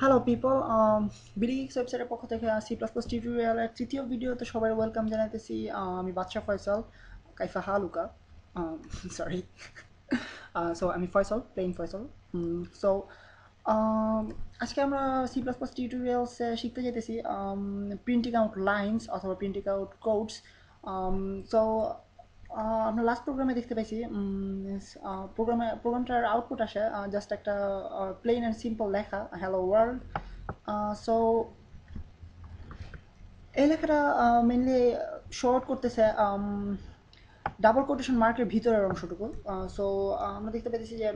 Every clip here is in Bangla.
হ্যালো পিপল, বিডিএক্স ওয়েবসাইটের পক্ষ থেকে সি প্লাস প্লাস টিউটোরিয়ালের তৃতীয় ভিডিওতে সবাই ওয়েলকাম জানাইতেছি। আমি বাদশা ফয়সাল, কাইফা হালুকা, সরি। সো আমি ফয়সাল, প্লেন ফয়সাল। সো আজকে আমরা সি প্লাস প্লাস টিউটোরিয়ালসে শিখতে যেতেছি প্রিন্টিং আউট লাইন্স অথবা প্রিন্টিং আউট কোডস। সো আমরা লাস্ট প্রোগ্রামে দেখতে পাইছি প্রোগ্রামটার আউটপুট আসে জাস্ট একটা প্লেন অ্যান্ড সিম্পল লেখা হ্যালো ওয়ার্ল্ড। সো এই লেখাটা মেনলি শর্ট করতেছে ডাবল কোটেশন মার্কের ভিতরের অংশটুকু। সো আমরা দেখতে পেতেছি যে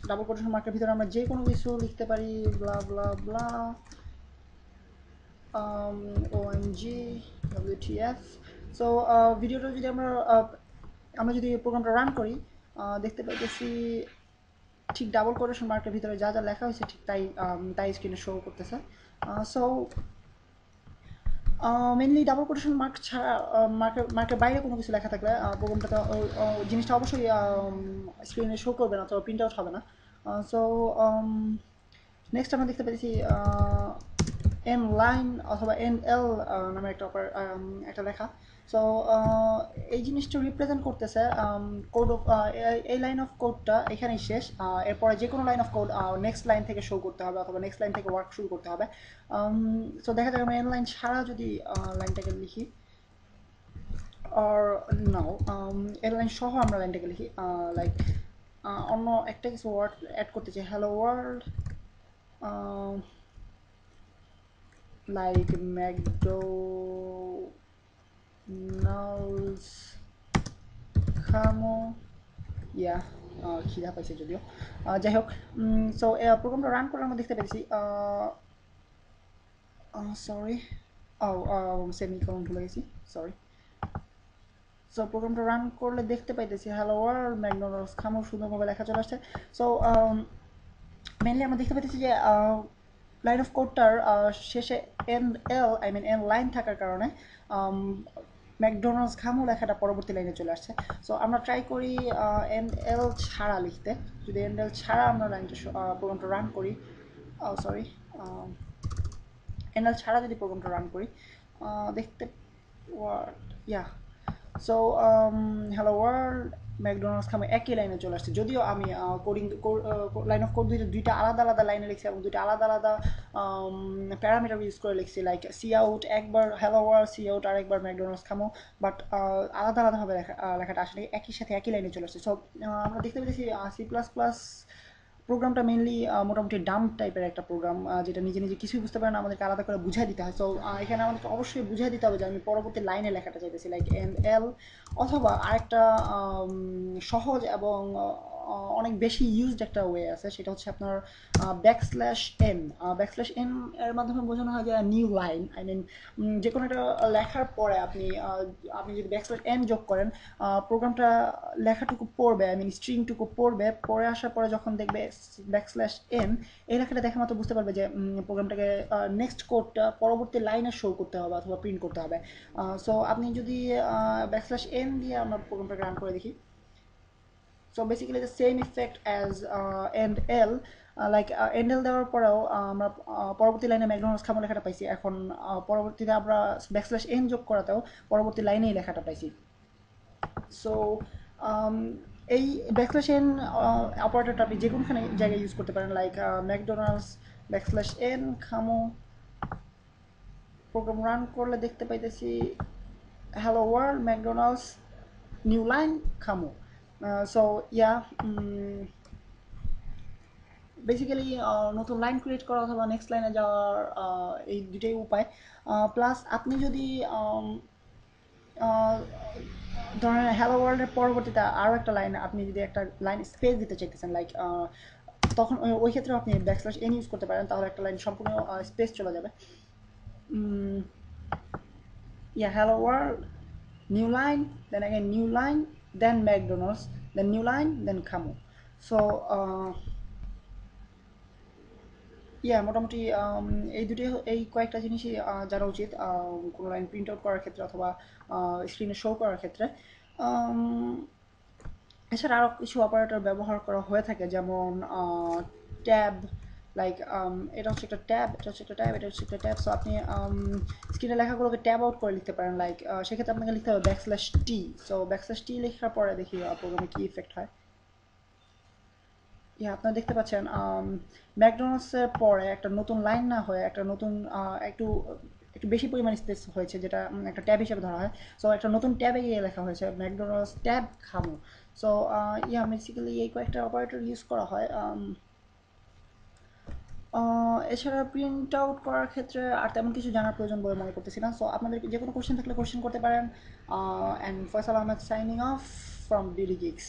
ডাবল কোটেশন মার্কের ভিতরে আমরা যে কোনো কিছু লিখতে পারি, ব্লা ব্লা ব্লা, ওএমজি ডব্লিউটিএফ। সো ভিডিওটা যদি আমরা যদি প্রোগ্রামটা রান করি, দেখতে পাইতেছি ঠিক ডাবল কোটেশন মার্কের ভিতরে যা যা লেখা হয়েছে ঠিক তাই স্ক্রিনে শো করতেছে। So mainly double quotation mark ছাড়া মার্কের বাইরে কোনো কিছু লেখা থাকলে প্রোগ্রামটাতে জিনিসটা অবশ্যই স্ক্রিনে শো করবে না, অথবা প্রিন্ট আউট হবে না। সো নেক্সট আমরা দেখতে পেয়েছি এন লাইন অথবা এন এল নামে একটা লেখা। সো এই জিনিসটা রিপ্রেজেন্ট করতেছে কোড অফ, এই লাইন অফ কোডটা এখানেই শেষ। এরপরে যে কোনো line of code next line থেকে শো করতে হবে, অথবা নেক্সট লাইন থেকে ওয়ার্ক শুরু করতে হবে। সো দেখা যাক আমরা এন লাইন ছাড়া যদি লাইনটাকে লিখি, অর নাও এন লাইন সহ আমরা লাইনটাকে লিখি, লাইক অন্য একটা কিছু ওয়ার্ড অ্যাড করতে চাই, হ্যালো ওয়ার্ল্ড, like McDonald's খামো, ইয়া খিদা পাইছে যদিও। যাই হোক, সো প্রোগ্রামটা রান করে আমরা দেখতে পেয়েছি, সরি, সেমিকোলন ভুলে গেছি, সরি। সো প্রোগ্রামটা রান করলে দেখতে পাইতেছি হ্যালো ওয়ার্ল্ড ম্যাকডোনাল্ডস খামো সুন্দরভাবে লেখা চলে আসছে। সো মেনলি আমরা দেখতে পাইতেছি যে লাইন অফ কোডটার শেষে N L, I mean N line থাকার কারণে ম্যাকডোনাল্ডস খামো লেখাটা পরবর্তী লাইনে চলে আসছে। সো আমরা ট্রাই করি এন এল ছাড়া লিখতে। যদি এন এল ছাড়া আমরা লাইনটা প্রোগ্রামটা রান করি, সরি, এন এল ছাড়া যদি প্রোগ্রামটা রান করি, দেখতে ইয়া, সো হ্যালো ওয়ার্ল্ড ম্যাকডোনাল্ডস খামে একই লাইনে চলে আসছে, যদিও আমি কোডিং লাইন অফ কোড দুইটা আলাদা আলাদা লাইনে লিখছি, এবং দুইটা আলাদা আলাদা প্যারামিটার ইউজ করে লিখছি, লাইক সি আউট একবার হ্যালো ওয়ার্ল্ড, সি আউট আর একবার ম্যাকডোনাল্ডস খামো, বাট আলাদা আলাদাভাবে লেখাটা আসলে একই সাথে একই লাইনে চলে আসছে। সো আমরা দেখতে পেয়েছি সি প্লাস প্লাস প্রোগ্রামটা মেনলি মোটামুটি ডাম্প টাইপের একটা প্রোগ্রাম, যেটা নিজে নিজে কিছুই বুঝতে পারে না, আমাদেরকে আলাদা করে বুঝাই দিতে হয়। সো এখানে আমাদেরকে অবশ্যই বুঝাই দিতে হবে যে আমি পরবর্তী লাইনে লেখাটা চাইতেছি, লাইক এন এল, অথবা আরেকটা সহজ এবং অনেক বেশি ইউজড একটা ওয়ে আছে, সেটা হচ্ছে আপনার ব্যাকস্ল্যাশ এন। ব্যাকস্ল্যাশ এন এর মাধ্যমে বোঝানো হয় যে নিউ লাইন, আই মিন যে কোনো একটা লেখার পরে আপনি যদি ব্যাকস্ল্যাশ এন যোগ করেন, প্রোগ্রামটা লেখাটুকু পড়বে, আই মিন স্ট্রিংটুকু পড়বে, পড়ে আসার পরে যখন দেখবে ব্যাকস্ল্যাশ এন, এই লেখাটা দেখা মাত্র বুঝতে পারবে যে প্রোগ্রামটাকে নেক্সট কোডটা পরবর্তী লাইনে শো করতে হবে অথবা প্রিন্ট করতে হবে। সো আপনি যদি ব্যাকস্ল্যাশ এন দিয়ে আমরা প্রোগ্রামটাকে রান করে দেখি, so basically the same effect as endl, like endl দেওয়ার পরেও আমরা পরবর্তী লাইনে ম্যাকডোনাল্ডস খামো লেখাটা পাইছি। এখন পরবর্তীতে আমরা ব্যাকস্ল্যাশ এন যোগ করাতেও পরবর্তী লাইনেই লেখাটা পাইছি। সো এই ব্যাকস্ল্যাশ এন অপারেটরটা আপনি যে কোনোখানে জায়গায় ইউজ করতে পারেন, লাইক ম্যাকডোনাল্ডস ব্যাকস্ল্যাশ এন খামো। প্রোগ্রাম রান করলে দেখতে পাইতেছি hello world McDonald's new line খামো। সো ইয়া, বেসিক্যালি নতুন লাইন ক্রিয়েট করা অথবা নেক্সট লাইনে যাওয়ার এই দুটোই উপায়। প্লাস আপনি যদি ধরেন হ্যালো ওয়ার্ল্ডের পরবর্তীতে আরও একটা লাইন, আপনি যদি একটা লাইন স্পেস দিতে চাইতেছেন, লাইক তখন ওই ক্ষেত্রে আপনি ব্যাকস্ল্যাশ এন ইউজ করতে পারেন, তাহলে একটা লাইন সম্পূর্ণ স্পেস চলে যাবে। Yeah, hello world new line, then again new line, then McDonald's, then new line, then খামো। সো ইয়া, মোটামুটি এই কয়েকটা জিনিসই জানা উচিত কোনো লাইন প্রিন্ট আউট করার ক্ষেত্রে অথবা স্ক্রিনে শো করার ক্ষেত্রে। এছাড়া আরও কিছু অপারেটর ব্যবহার করা হয়ে থাকে, যেমন ট্যাব, লাইক এটা হচ্ছে একটা ট্যাব, এটা হচ্ছে একটা ট্যাব, এটা হচ্ছে একটা ট্যাব। সো আপনি স্ক্রিনে লেখাগুলোকে ট্যাব আউট করে লিখতে পারেন। লাইক সেক্ষেত্রে আপনাকে লিখতে হবে \t। সো \t লেখার পরে দেখি প্রোগ্রামে কি ইফেক্ট হয়। ইয়া আপনারা দেখতে পাচ্ছেন ম্যাকডোনাল্ডসের পরে একটা নতুন লাইন না হয়ে একটা নতুন একটু একটু বেশি পরিমাণ স্পেস হয়েছে, যেটা একটা ট্যাব হিসেবে ধরা হয়। সো একটা নতুন ট্যাবে গিয়ে লেখা হয়েছে ম্যাকডোনাল্ডস ট্যাব খামু। সো ইয়া বেসিক্যালি এই কয়েকটা অপারেটর ইউজ করা হয়। এছাড়া প্রিন্ট আউট করার ক্ষেত্রে আর তেমন কিছু জানার প্রয়োজন বলে মনে করতেছি না। সো আপনাদের যে কোনো কোশ্চেন থাকলে কোশ্চেন করতে পারেন। And Faisal Ahmed signing off from DD gigs.